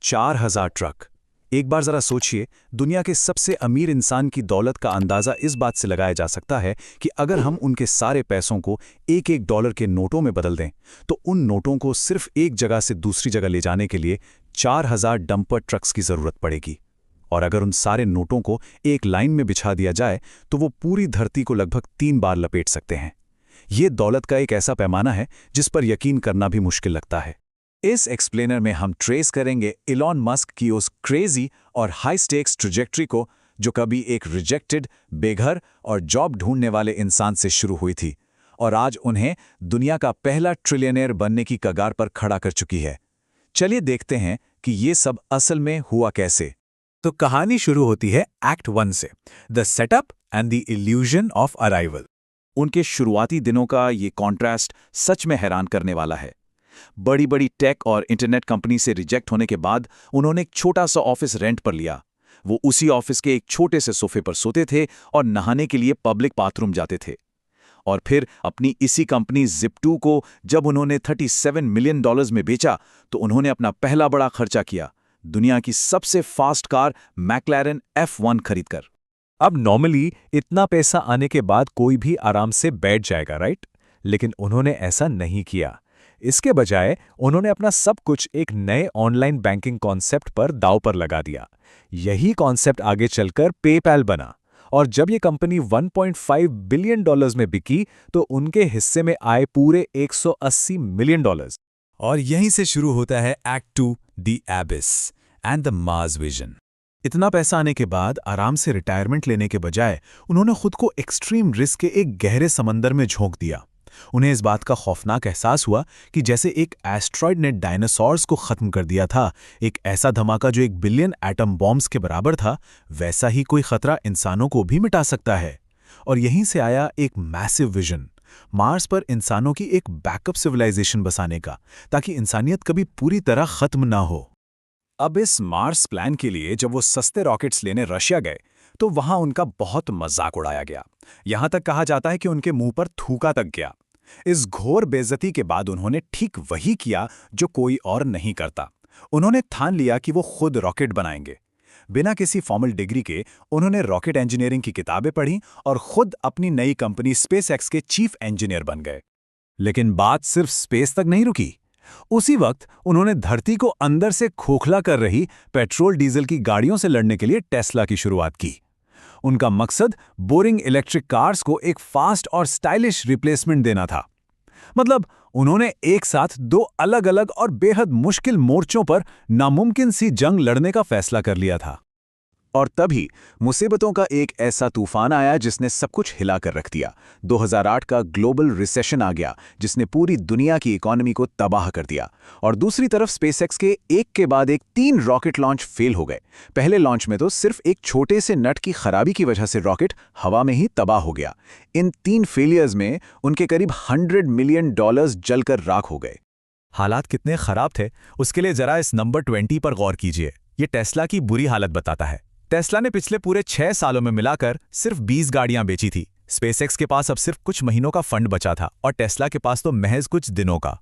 4000 truck. एक बार जरा सोचिए, दुनिया के सबसे अमीर इंसान की दौलत का अंदाजा इस बात से लगाया जा सकता है कि अगर हम उनके सारे पैसों को एक एक डॉलर के नोटों में बदल दें, तो उन नोटों को सिर्फ एक जगह से दूसरी जगह ले जाने के लिए 4000 डंपर ट्रक्स की जरूरत पड़ेगी। और अगर उन सारे नोटों को एक लाइन में बिछा दिया जाए तो वो पूरी धरती को लगभग 3 बार लपेट सकते हैं। ये दौलत का एक ऐसा पैमाना है जिस पर यकीन करना भी मुश्किल लगता है। इस एक्सप्लेनर में हम ट्रेस करेंगे इलॉन मस्क की उस क्रेजी और हाई स्टेक्स ट्रैजेक्टरी को, जो कभी एक रिजेक्टेड, बेघर और जॉब ढूंढने वाले इंसान से शुरू हुई थी और आज उन्हें दुनिया का पहला ट्रिलियनेयर बनने की कगार पर खड़ा कर चुकी है। चलिए देखते हैं कि ये सब असल में हुआ कैसे। तो कहानी शुरू होती है एक्ट 1 से, the setup and the illusion of arrival. उनके शुरुआती दिनों का ये कॉन्ट्रास्ट सच में हैरान करने वाला है। बड़ी बड़ी टेक और इंटरनेट कंपनी से रिजेक्ट होने के बाद उन्होंने एक छोटा सा ऑफिस रेंट पर लिया। वो उसी ऑफिस के एक छोटे से सोफे पर सोते थे और नहाने के लिए पब्लिक बाथरूम जाते थे। और फिर अपनी इसी कंपनी Zip2 को जब उन्होंने $37 मिलियन में बेचा, तो उन्होंने अपना पहला बड़ा खर्चा किया, दुनिया की सबसे फास्ट कार मैक्लारेन F1 खरीदकर। अब नॉर्मली इतना पैसा आने के बाद कोई भी आराम से बैठ जाएगा, राइट? लेकिन उन्होंने ऐसा नहीं किया। इसके बजाय उन्होंने अपना सब कुछ एक नए ऑनलाइन बैंकिंग कॉन्सेप्ट पर दांव पर लगा दिया। यही कॉन्सेप्ट आगे चलकर पेपैल बना और जब ये कंपनी $1.5 बिलियन में बिकी तो उनके हिस्से में आए पूरे $180 मिलियन। और यहीं से शुरू होता है act 2, the एबिस and the Mars vision. इतना पैसा आने के बाद आराम से रिटायरमेंट लेने के बजाय उन्होंने खुद को एक्सट्रीम रिस्क के एक गहरे समंदर में झोंक दिया। उन्हें इस बात का खौफनाक एहसास हुआ कि जैसे एक एस्ट्रॉयड ने डायनासोर्स को खत्म कर दिया था, एक ऐसा धमाका जो 1 बिलियन एटम बॉम्ब्स के बराबर था, वैसा ही कोई खतरा इंसानों को भी मिटा सकता है। और यहीं से आया एक मैसिव विजन, मार्स पर इंसानों की एक बैकअप सिविलाइजेशन बसाने का, ताकि इंसानियत कभी पूरी तरह खत्म ना हो। अब इस मार्स प्लान के लिए जब वो सस्ते रॉकेट्स लेने रशिया गए, तो वहां उनका बहुत मजाक उड़ाया गया। यहां तक कहा जाता है कि उनके मुंह पर थूका तक गया। इस घोर बेइज्जती के बाद उन्होंने ठीक वही किया जो कोई और नहीं करता। उन्होंने ठान लिया कि वो खुद रॉकेट बनाएंगे। बिना किसी फॉर्मल डिग्री के उन्होंने रॉकेट इंजीनियरिंग की किताबें पढ़ी और खुद अपनी नई कंपनी स्पेसएक्स के चीफ इंजीनियर बन गए। लेकिन बात सिर्फ स्पेस तक नहीं रुकी। उसी वक्त उन्होंने धरती को अंदर से खोखला कर रही पेट्रोल डीजल की गाड़ियों से लड़ने के लिए टेस्ला की शुरुआत की। उनका मकसद बोरिंग इलेक्ट्रिक कार्स को एक फास्ट और स्टाइलिश रिप्लेसमेंट देना था। मतलब उन्होंने एक साथ 2 अलग-अलग और बेहद मुश्किल मोर्चों पर नामुमकिन सी जंग लड़ने का फैसला कर लिया था। और तभी मुसीबतों का एक ऐसा तूफान आया जिसने सब कुछ हिला कर रख दिया। 2008 का ग्लोबल रिसेशन आ गया जिसने पूरी दुनिया की इकोनॉमी को तबाह कर दिया। और दूसरी तरफ स्पेसएक्स के एक के बाद एक 3 रॉकेट लॉन्च फेल हो गए। पहले लॉन्च में तो सिर्फ एक छोटे से नट की खराबी की वजह से रॉकेट हवा में ही तबाह हो गया। इन 3 फेलियर्स में उनके करीब $100 मिलियन जलकर राख हो गए। हालात कितने खराब थे उसके लिए जरा इस नंबर 20 पर गौर कीजिए। ये टेस्ला की बुरी हालत बताता है। टेस्ला ने पिछले पूरे 6 सालों में मिलाकर सिर्फ 20 गाड़ियां बेची थी। स्पेसएक्स के पास अब सिर्फ कुछ महीनों का फंड बचा था और टेस्ला के पास तो महज कुछ दिनों का।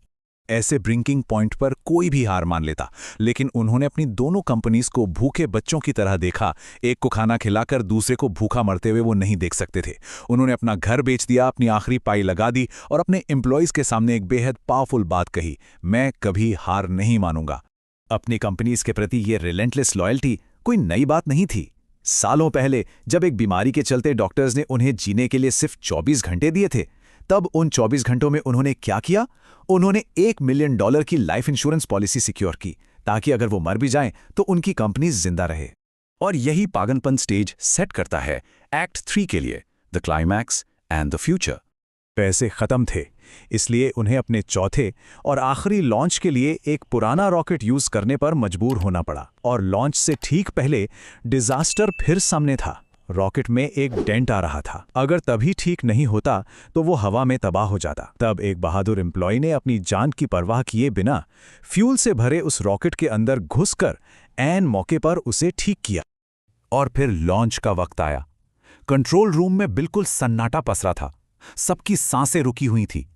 ऐसे ब्रिंकिंग पॉइंट पर कोई भी हार मान लेता, लेकिन उन्होंने अपनी दोनों कंपनीज को भूखे बच्चों की तरह देखा। एक को खाना खिलाकर दूसरे को भूखा मरते हुए वो नहीं देख सकते थे। उन्होंने अपना घर बेच दिया, अपनी आखिरी पाई लगा दी और अपने एम्प्लॉयज के सामने एक बेहद पावरफुल बात कही, मैं कभी हार नहीं मानूंगा। अपनी कंपनीज के प्रति ये रिलेंटलेस लॉयल्टी कोई नई बात नहीं थी। सालों पहले जब एक बीमारी के चलते डॉक्टर्स ने उन्हें जीने के लिए सिर्फ 24 घंटे दिए थे, तब उन 24 घंटों में उन्होंने क्या किया? उन्होंने $1 मिलियन की लाइफ इंश्योरेंस पॉलिसी सिक्योर की, ताकि अगर वो मर भी जाएं तो उनकी कंपनी जिंदा रहे। और यही पागलपन स्टेज सेट करता है एक्ट 3 के लिए, the climax and the future. पैसे खत्म थे, इसलिए उन्हें अपने चौथे और आखिरी लॉन्च के लिए एक पुराना रॉकेट यूज करने पर मजबूर होना पड़ा। और लॉन्च से ठीक पहले डिजास्टर फिर सामने था। रॉकेट में एक डेंट आ रहा था। अगर तभी ठीक नहीं होता तो वो हवा में तबाह हो जाता। तब एक बहादुर एम्प्लॉय ने अपनी जान की परवाह किए बिना फ्यूल से भरे उस रॉकेट के अंदर घुसकर ऐन मौके पर उसे ठीक किया। और फिर लॉन्च का वक्त आया। कंट्रोल रूम में बिल्कुल सन्नाटा पसरा था। सबकी सांसें रुकी हुई थी।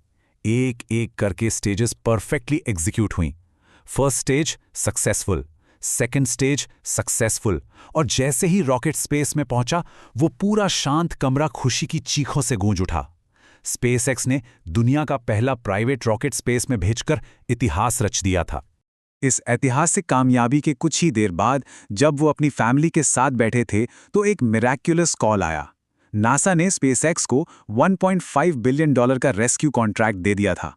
एक एक करके स्टेजेस परफेक्टली एग्जीक्यूट हुई। First stage successful, second stage successful, और जैसे ही रॉकेट स्पेस में पहुंचा वो पूरा शांत कमरा खुशी की चीखों से गूंज उठा। स्पेसएक्स ने दुनिया का पहला प्राइवेट रॉकेट स्पेस में भेजकर इतिहास रच दिया था। इस ऐतिहासिक कामयाबी के कुछ ही देर बाद जब वो अपनी फैमिली के साथ बैठे थे तो एक मिरेक्युलस कॉल आया। नासा ने स्पेसएक्स को $1.5 बिलियन का रेस्क्यू कॉन्ट्रैक्ट दे दिया था।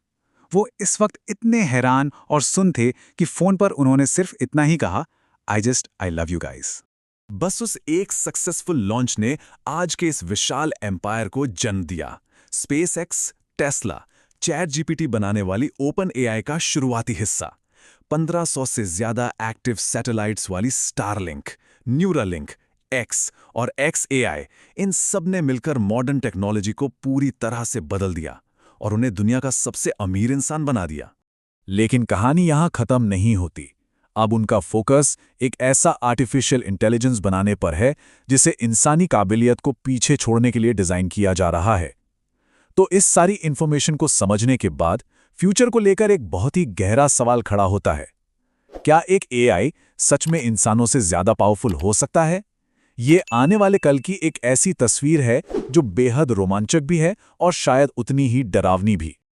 वो इस वक्त इतने हैरान और सुन थे कि फोन पर उन्होंने सिर्फ इतना ही कहा, आई लव यू गाइस। बस उस एक सक्सेसफुल लॉन्च ने आज के इस विशाल एम्पायर को जन्म दिया। स्पेसएक्स, टेस्ला, चैट जीपीटी बनाने वाली ओपन एआई का शुरुआती हिस्सा, 1500 से ज्यादा एक्टिव सैटेलाइट्स वाली स्टारलिंक, न्यूरालिंक, एक्स और XAI, इन सब ने मिलकर मॉडर्न टेक्नोलॉजी को पूरी तरह से बदल दिया और उन्हें दुनिया का सबसे अमीर इंसान बना दिया। लेकिन कहानी यहां खत्म नहीं होती। अब उनका फोकस एक ऐसा आर्टिफिशियल इंटेलिजेंस बनाने पर है जिसे इंसानी काबिलियत को पीछे छोड़ने के लिए डिजाइन किया जा रहा है। तो इस सारी इंफॉर्मेशन को समझने के बाद फ्यूचर को लेकर एक बहुत ही गहरा सवाल खड़ा होता है। क्या एक AI सच में इंसानों से ज्यादा पावरफुल हो सकता है? ये आने वाले कल की एक ऐसी तस्वीर है जो बेहद रोमांचक भी है और शायद उतनी ही डरावनी भी।